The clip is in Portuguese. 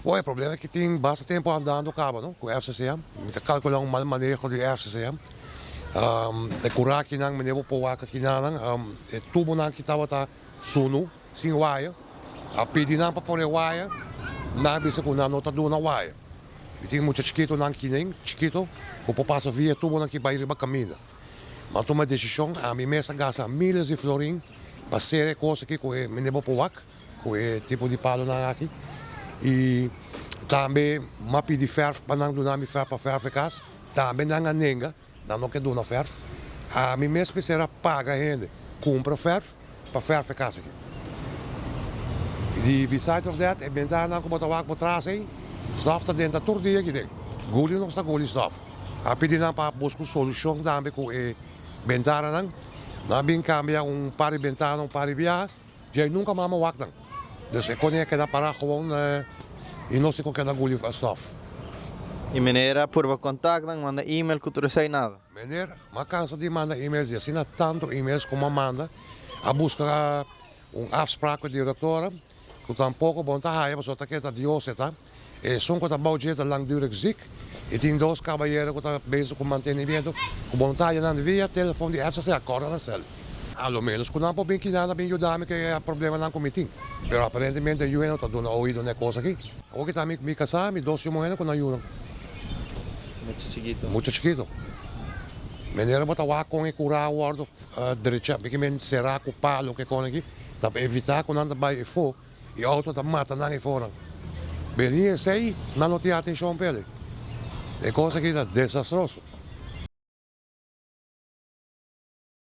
O problema é que tem bastante tempo andando cabo, não? Com o FCCM. Kita calcular um mal manejo do FCCM. De curar que não me levou para o aca que não, tubo não que estava tá sunu, sem wire. A pedir não para pôr wire, não bisa com não tá dando wire. E tem muito chiquito não que nem chiquito, o passa via tubo não que vai ir para caminho. Mas tomei decisão, a mim mesma gasta milhas de florim para ser coisa que me levou para o aca, com o tipo de palo não aqui. E também uma pedir ferro para não donar me ferro para ferro eficaz, também não nenga. Dan não quer donar ferro. A mim mesmo será paga ainda, compra ferro para ferro ficar aqui. E besides of that, ben daar nou como tawac por trás aí, stof está dentro todo dia que tem. Guli não está guli stof. A pedir não para buscar solução também com e bentara não, na bem cambia par de bentana, par de via, já nunca mais wak não. Dus ik kon niet dat para gewoon e não sei com que da guli stof. E meneer, por contato, manda e-mail que tu sei nada. Meneer, maar kansen die manda e-mails, je ziet tanto e-mails como manda, a busca afspraak met de directoren, que tampouco bom tá raia, mas outra que tá Dios tá, e são que tá baudita langdurig ziek, e tem dois caballeros que tá bezig com mantenimento, que bom tá na via telefone de FCC acorda na cel. Allo menos que não pode nada bem ajudar que é problema não comitim. Pero aparentemente eu não tá dando ouvido na coisa aqui. O que tá me casar, me dois moedas com ajuda. Muito chiquito. Muito chiquito. Meneer bota wa com e curar o ordo direita, porque men será com palo que com aqui, tá para evitar quando anda vai e for, e auto tá mata não e fora. Bem, sei, não te atenção pele. É coisa que é desastroso.